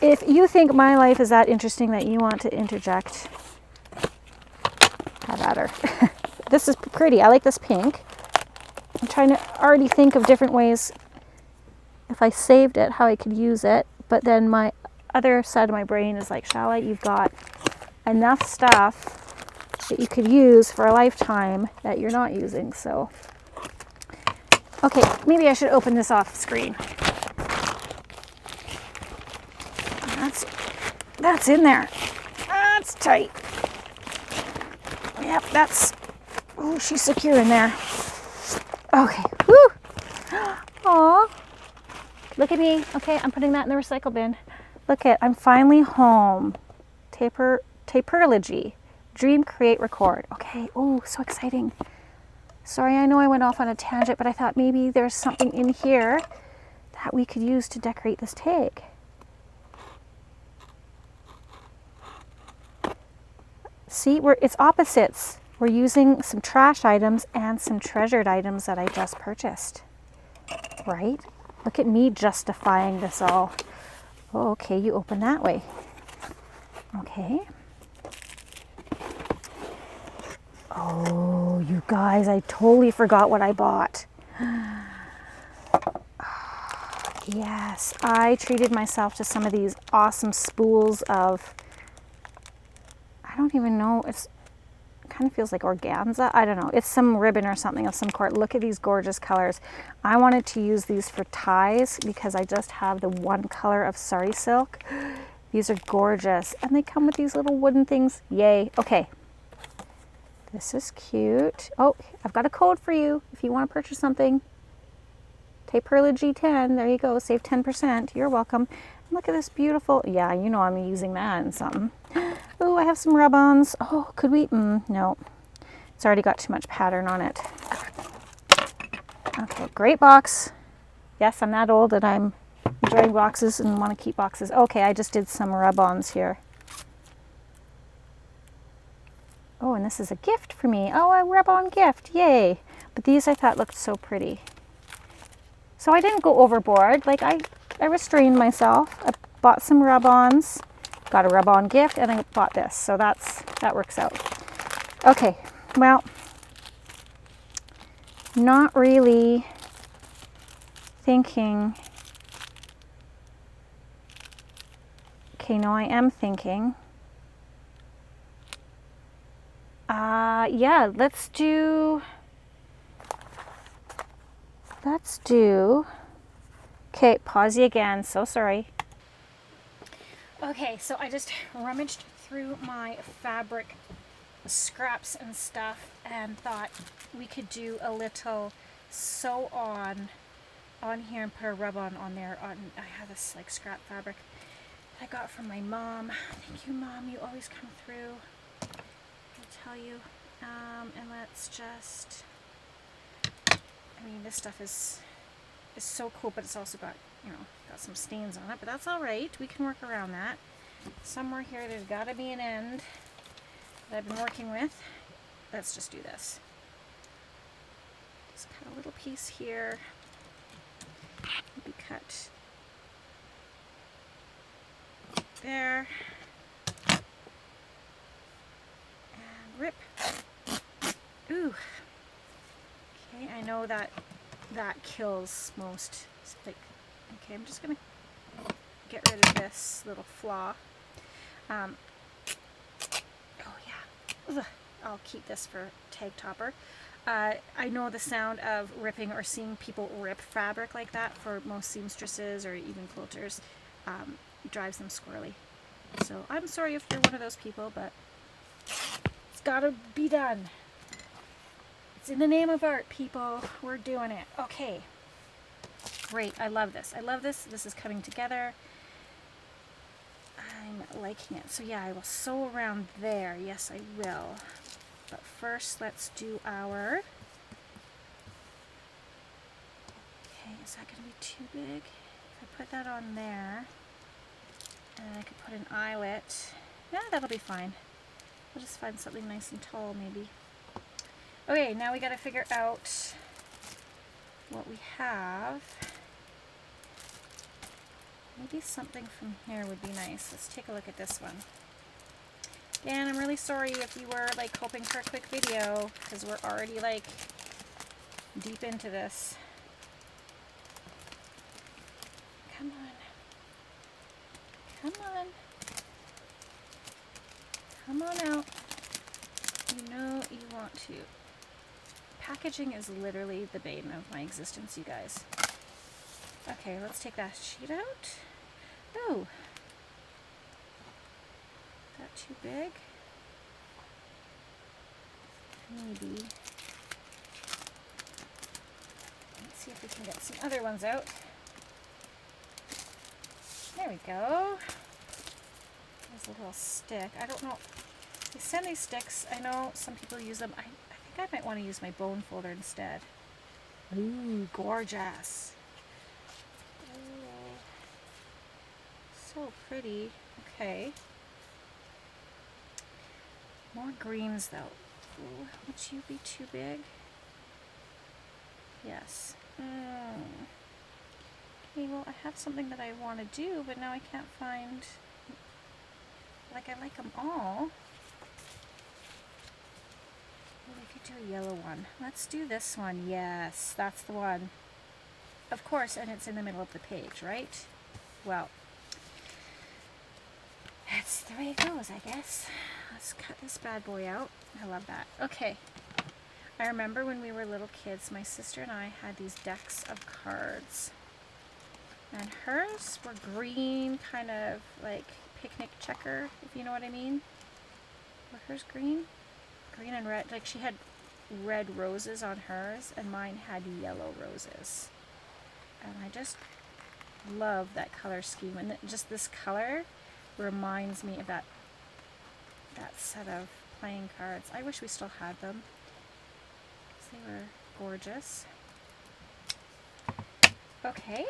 If you think my life is that interesting that you want to interject, have at her. This is pretty. I like this pink. I'm trying to already think of different ways, if I saved it, how I could use it, but then my other side of my brain is like, Chala, you've got enough stuff that you could use for a lifetime that you're not using. So, okay, maybe I should open this off screen. That's in there. That's tight. Yep, that's, oh, she's secure in there. Okay, whoo. Aw, look at me. Okay, I'm putting that in the recycle bin. Look at, I'm finally home. Taperology, dream, create, record. Okay, oh, so exciting. Sorry, I know I went off on a tangent, but I thought maybe there's something in here that we could use to decorate this tag. See, it's opposites. We're using some trash items and some treasured items that I just purchased. Right? Look at me justifying this all. Oh, okay, you open that way. Okay. Oh, you guys, I totally forgot what I bought. Yes, I treated myself to some of these awesome spools of, I don't even know, it kind of feels like organza. I don't know. It's some ribbon or something of some sort. Look at these gorgeous colors. I wanted to use these for ties because I just have the one color of sari silk. These are gorgeous. And they come with these little wooden things. Yay. Okay. This is cute. Oh, I've got a code for you if you want to purchase something. Taperology 10. There you go. Save 10%. You're welcome. Look at this beautiful, yeah, you know I'm using that in something. Oh, I have some rub-ons. Oh, could we? No. It's already got too much pattern on it. Okay, great box. Yes, I'm that old that I'm enjoying boxes and want to keep boxes. Okay, I just did some rub-ons here. Oh, and this is a gift for me. Oh, a rub-on gift. Yay. But these I thought looked so pretty. So I didn't go overboard. Like I restrained myself. I bought some rub-ons, got a rub-on gift, and I bought this. So that works out. Okay, well, not really thinking, okay, no, I am thinking, yeah, let's do, okay, pause you again, so sorry. Okay, so I just rummaged through my fabric scraps and stuff and thought we could do a little sew on here and put a rub on there. I have this like scrap fabric that I got from my mom. Thank you, Mom, you always come through, I'll tell you. And let's just, I mean, this stuff is so cool, but it's also got, you know, got some stains on it, but that's all right. We can work around that. Somewhere here there's got to be an end that I've been working with. Let's just do this. Just cut a little piece here. Maybe cut there. And rip. Ooh. Okay, I know that kills most. Like, okay, I'm just gonna get rid of this little flaw. Oh yeah. Ugh. I'll keep this for tag topper. I know the sound of ripping or seeing people rip fabric like that for most seamstresses or even quilters drives them squirrely. So I'm sorry if you're one of those people, but it's gotta be done. It's in the name of art, people. We're doing it. Okay. Great. I love this. I love this. This is coming together. I'm liking it. So yeah, I will sew around there. Yes, I will. But first, let's do our... Okay, is that going to be too big? If I put that on there, and I could put an eyelet. Yeah, that'll be fine. We'll just find something nice and tall, maybe. Okay, now we got to figure out what we have. Maybe something from here would be nice. Let's take a look at this one. Dan, I'm really sorry if you were like hoping for a quick video, because we're already like deep into this. Come on. Come on. Come on out. You know you want to. Packaging is literally the bane of my existence, you guys. Okay, let's take that sheet out. Oh. Is that too big? Maybe. Let's see if we can get some other ones out. There we go. There's a little stick. I don't know. They send these sticks. I know some people use them. I think I might want to use my bone folder instead. Ooh, gorgeous. So pretty. Okay. More greens though. Ooh, would you be too big? Yes. Okay, well I have something that I want to do, but now I can't find, like I like them all. Well, we could do a yellow one. Let's do this one. Yes, that's the one. Of course, and it's in the middle of the page, right? Well, that's the way it goes, I guess. Let's cut this bad boy out. I love that. Okay. I remember when we were little kids, my sister and I had these decks of cards. And hers were green, kind of like picnic checker, if you know what I mean. Were hers green? Green and red. Like she had red roses on hers, and mine had yellow roses. And I just love that color scheme. And just this color reminds me of that set of playing cards. I wish we still had them, because they were gorgeous. Okay.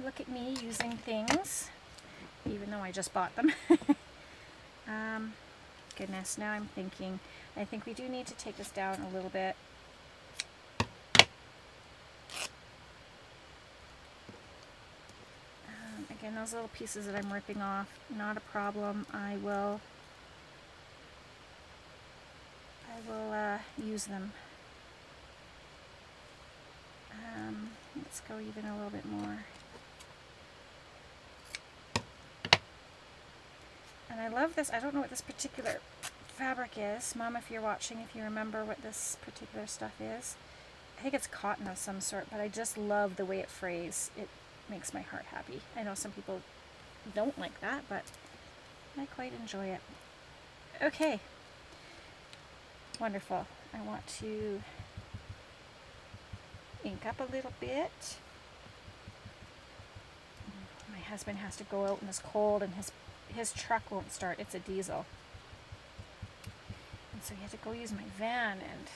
Look at me using things, even though I just bought them. Goodness, now I'm thinking, I think we do need to take this down a little bit. Again, those little pieces that I'm ripping off, not a problem. I will use them. Let's go even a little bit more. And I love this. I don't know what this particular fabric is. Mom, if you're watching, if you remember what this particular stuff is. I think it's cotton of some sort, but I just love the way it frays. It makes my heart happy. I know some people don't like that, but I quite enjoy it. Okay. Wonderful. I want to ink up a little bit. My husband has to go out and it's cold and his truck won't start. It's a diesel. And so he had to go use my van, and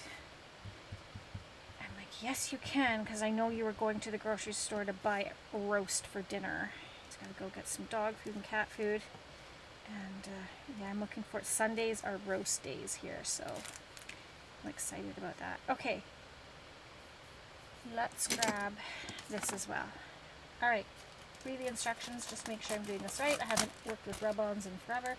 I'm like, yes you can, because I know you were going to the grocery store to buy a roast for dinner. He's got to go get some dog food and cat food. And yeah, I'm looking for it. Sundays are roast days here, so I'm excited about that. Okay, let's grab this as well. All right, read the instructions, just make sure I'm doing this right. I haven't worked with rub-ons in forever.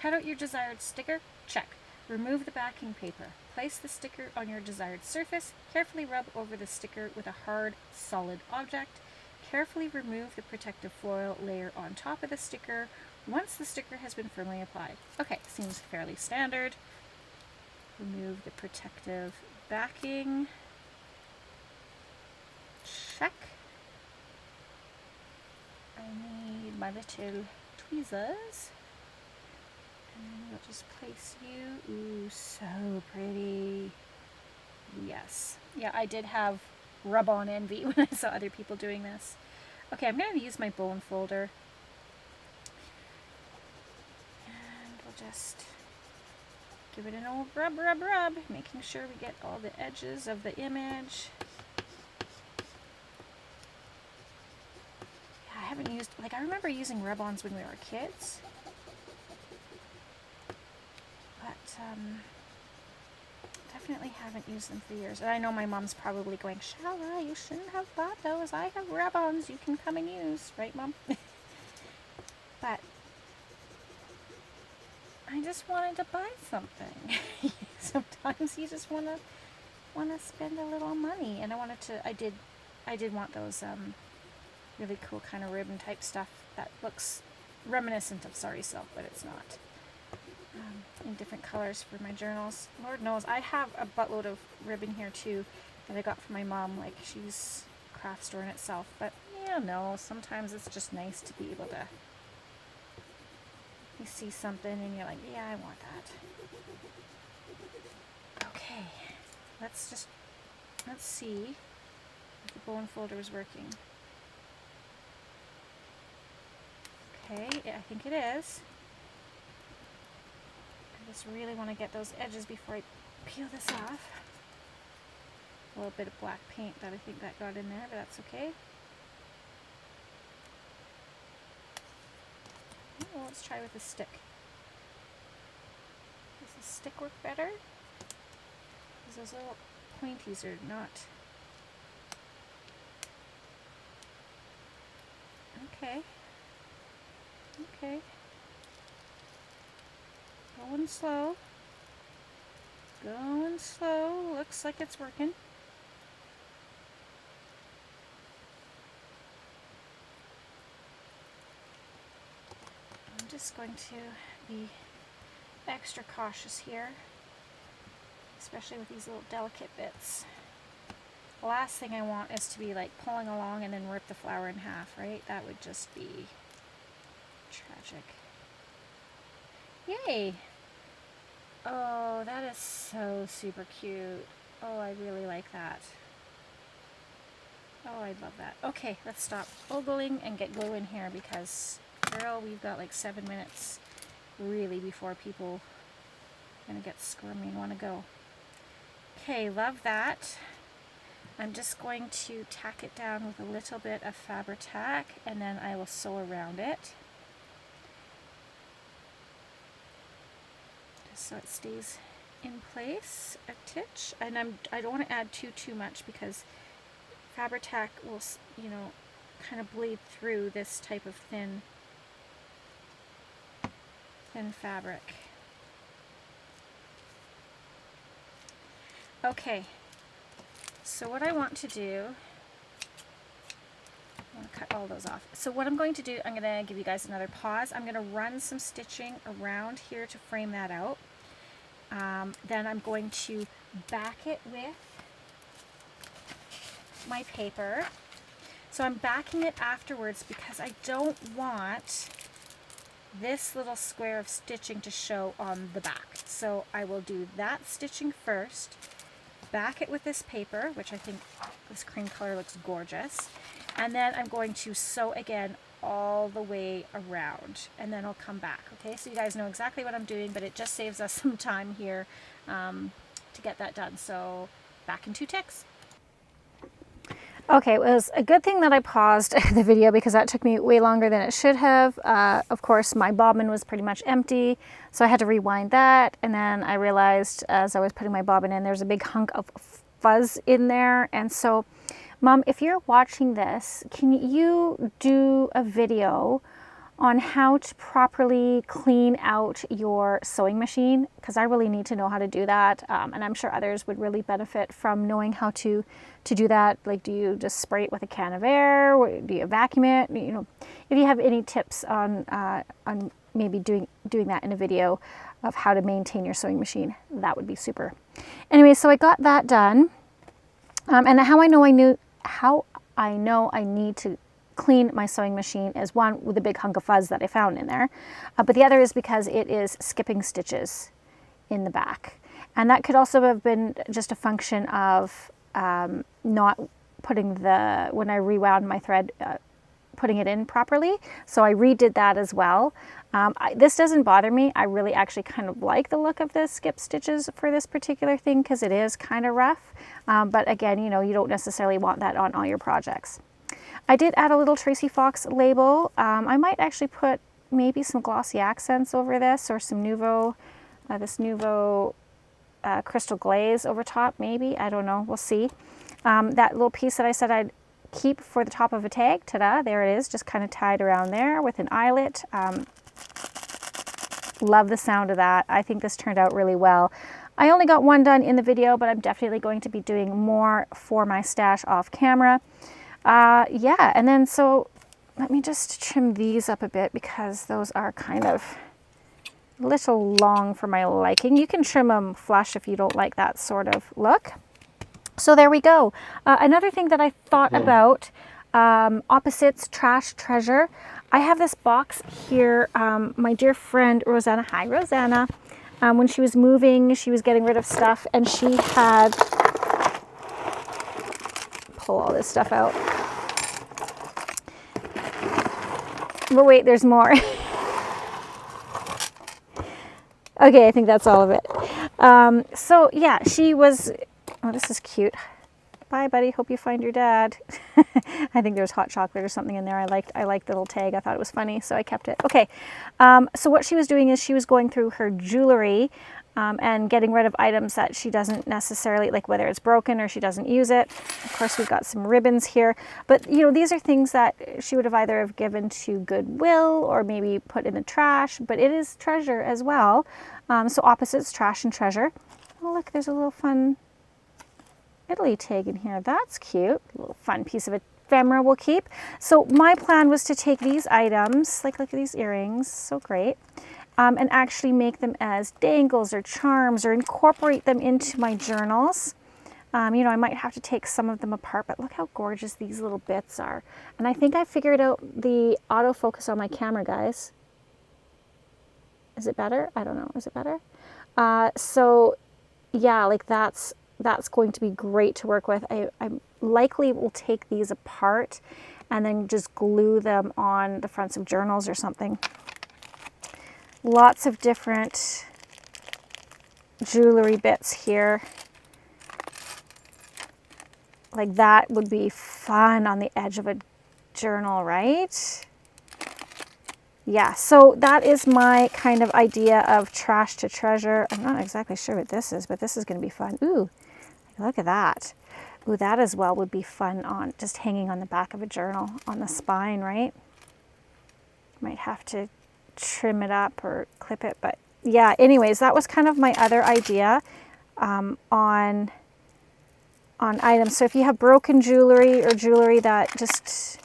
Cut out your desired sticker, check. Remove the backing paper. Place the sticker on your desired surface. Carefully rub over the sticker with a hard, solid object. Carefully remove the protective foil layer on top of the sticker once the sticker has been firmly applied. Okay, seems fairly standard. Remove the protective backing. Check. I need my little tweezers. And we'll just place you. Ooh, so pretty. Yes. Yeah, I did have rub-on envy when I saw other people doing this. Okay, I'm going to use my bone folder. And we'll just give it an old rub, making sure we get all the edges of the image. Yeah, I haven't used, like, I remember using rub-ons when we were kids. But definitely haven't used them for years. And I know my mom's probably going, Chala, you shouldn't have bought those. I have rub-ons you can come and use. Right, Mom? But I just wanted to buy something. Sometimes you just want to spend a little money. And I did want those really cool kind of ribbon type stuff that looks reminiscent of sari silk, but it's not. In different colors for my journals. Lord knows, I have a buttload of ribbon here too that I got from my mom. Like, she's a craft store in itself, but yeah, no, sometimes it's just nice to be able to, you see something and you're like, yeah, I want that. Okay, let's see if the bone folder is working. Okay, I think it is. I just really want to get those edges before I peel this off. A little bit of black paint that I think that got in there, but that's okay. Well, let's try with a stick. Does the stick work better? Because those little pointies are not. Okay. Okay. Going slow. Going slow. Looks like it's working. I'm just going to be extra cautious here, especially with these little delicate bits. The last thing I want is to be like pulling along and then rip the flower in half, right? That would just be tragic. Yay! Oh, that is so super cute. Oh, I really like that. Oh, I love that. Okay, let's stop ogling and get glue in here because, girl, we've got like 7 minutes really before people are gonna get squirmy and want to go. Okay, love that. I'm just going to tack it down with a little bit of Fabri-Tac and then I will sew around it. So it stays in place a titch, and I don't want to add too much because Fabri-Tac will, you know, kind of bleed through this type of thin fabric. Okay, so what I want to do I'm going to cut all those off. So what I'm going to do, I'm going to give you guys another pause. I'm going to run some stitching around here to frame that out. Then I'm going to back it with my paper. So I'm backing it afterwards because I don't want this little square of stitching to show on the back. So I will do that stitching first, back it with this paper, which I think this cream color looks gorgeous, and then I'm going to sew again all the way around, and then I'll come back. Okay, so you guys know exactly what I'm doing, but it just saves us some time here to get that done. So back in 2 ticks. Okay, it was a good thing that I paused the video because that took me way longer than it should have. Of course, my bobbin was pretty much empty, so I had to rewind that, and then I realized as I was putting my bobbin in, there's a big hunk of fuzz in there. And so, Mom, if you're watching this, can you do a video on how to properly clean out your sewing machine? Because I really need to know how to do that, and I'm sure others would really benefit from knowing how to do that. Like, do you just spray it with a can of air, or do you vacuum it? You know, if you have any tips on maybe doing that in a video of how to maintain your sewing machine, that would be super. Anyway, so I got that done, and how I know I need to clean my sewing machine is one, with a big hunk of fuzz that I found in there, but the other is because it is skipping stitches in the back, and that could also have been just a function of not putting when I rewound my thread, putting it in properly. So I redid that as well. This doesn't bother me. I really actually kind of like the look of the skip stitches for this particular thing because it is kind of rough, but again, you know, you don't necessarily want that on all your projects. I did add a little Tracy Fox label. I might actually put maybe some glossy accents over this, or some Nouveau, this Nouveau crystal glaze over top, maybe. I don't know. We'll see. That little piece that I said I'd keep for the top of a tag, ta-da, there it is, just kind of tied around there with an eyelet. Love the sound of that. I think this turned out really well. I only got one done in the video, but I'm definitely going to be doing more for my stash off camera. Yeah, and then so let me just trim these up a bit because those are kind of a little long for my liking. You can trim them flush if you don't like that sort of look. So there we go. Another thing that I thought about, opposites, trash, treasure. I have this box here. My dear friend Rosanna, hi Rosanna, when she was moving, she was getting rid of stuff, and she had, pull all this stuff out. But wait, there's more. Okay, I think that's all of it. So yeah, she was, oh, this is cute. Bye, buddy. Hope you find your dad. I think there's hot chocolate or something in there. I liked the little tag. I thought it was funny, so I kept it. Okay. So what she was doing is she was going through her jewelry and getting rid of items that she doesn't necessarily like, whether it's broken or she doesn't use it. Of course, we've got some ribbons here, but you know, these are things that she would have either have given to Goodwill or maybe put in the trash, but it is treasure as well. So opposites, trash and treasure. Oh, look, there's a little fun Italy tag in here. That's cute. A little fun piece of ephemera we'll keep. So my plan was to take these items, like look at these earrings, so great, and actually make them as dangles or charms or incorporate them into my journals. You know, I might have to take some of them apart, but look how gorgeous these little bits are. And I think I figured out the autofocus on my camera, guys. Is it better? I don't know. Is it better? So yeah, like that's going to be great to work with. I likely will take these apart and then just glue them on the fronts of journals or something. Lots of different jewelry bits here. Like that would be fun on the edge of a journal, right? Yeah, so that is my kind of idea of trash to treasure. I'm not exactly sure what this is, but this is going to be fun. Ooh, look at that. Ooh, that as well would be fun on just hanging on the back of a journal on the spine, right? Might have to trim it up or clip it, but yeah, anyways, that was kind of my other idea on items. So if you have broken jewelry or jewelry that just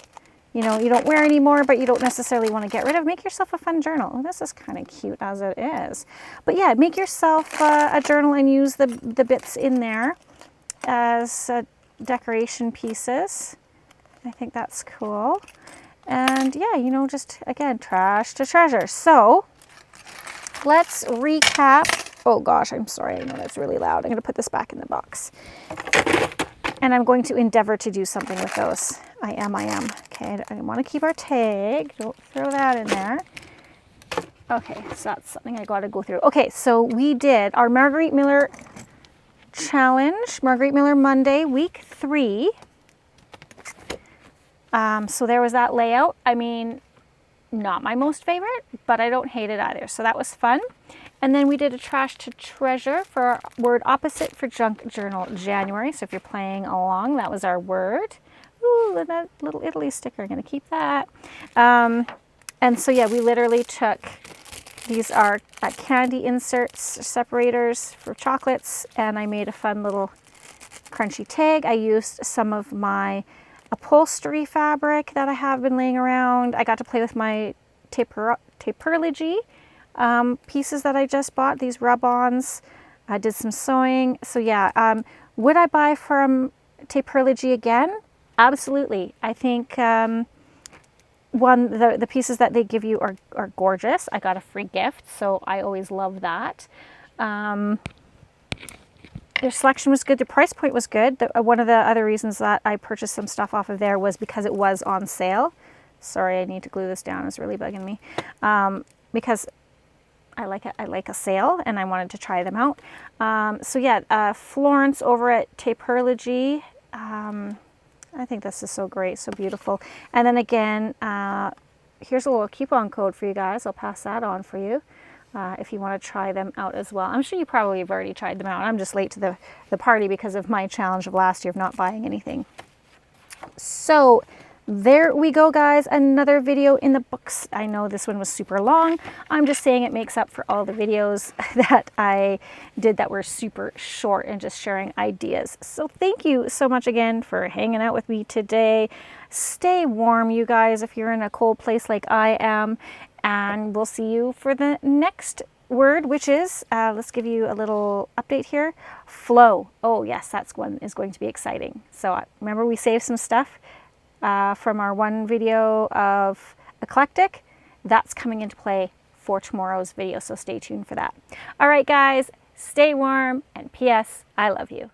you know, you don't wear anymore, but you don't necessarily want to get rid of. Make yourself a fun journal. Oh, this is kind of cute as it is. But yeah, make yourself a journal and use the bits in there as decoration pieces. I think that's cool. And yeah, you know, just again, trash to treasure. So let's recap. Oh gosh, I'm sorry. I know that's really loud. I'm going to put this back in the box. And I'm going to endeavor to do something with those. I am. Okay, I want to keep our tag. Don't throw that in there. Okay, so that's something I got to go through. Okay, so we did our Margarete Miller challenge, Margarete Miller Monday, week 3. So there was that layout. I mean, not my most favorite, but I don't hate it either. So that was fun. And then we did a trash to treasure for our word opposite for junk journal January. So if you're playing along, that was our word. Ooh, that little Italy sticker, I'm going to keep that. And so yeah, we literally took, these are candy inserts, separators for chocolates, and I made a fun little crunchy tag. I used some of my upholstery fabric that I have been laying around. I got to play with my taperology pieces that I just bought, these rub-ons. I did some sewing. So yeah, would I buy from Taperology again? Absolutely. I think the pieces that they give you are gorgeous. I got a free gift, so I always love that. Their selection was good. The price point was good. One of the other reasons that I purchased some stuff off of there was because it was on sale. Sorry, I need to glue this down. It's really bugging me. Because I like a sale and I wanted to try them out. So yeah, Florence over at Taperology. I think this is so great, so beautiful. And then again, here's a little coupon code for you guys. I'll pass that on for you if you want to try them out as well. I'm sure you probably have already tried them out. I'm just late to the party because of my challenge of last year of not buying anything. So there we go, guys. Another video in the books. I know this one was super long. I'm just saying it makes up for all the videos that I did that were super short and just sharing ideas. So thank you so much again for hanging out with me today. Stay warm, you guys, if you're in a cold place like I am. And we'll see you for the next word, which is, let's give you a little update here. Flow. Oh yes, that's one is going to be exciting. So remember we saved some stuff from our one video of eclectic. That's coming into play for tomorrow's video, so stay tuned for that. All right, guys, stay warm, and P.S. I love you.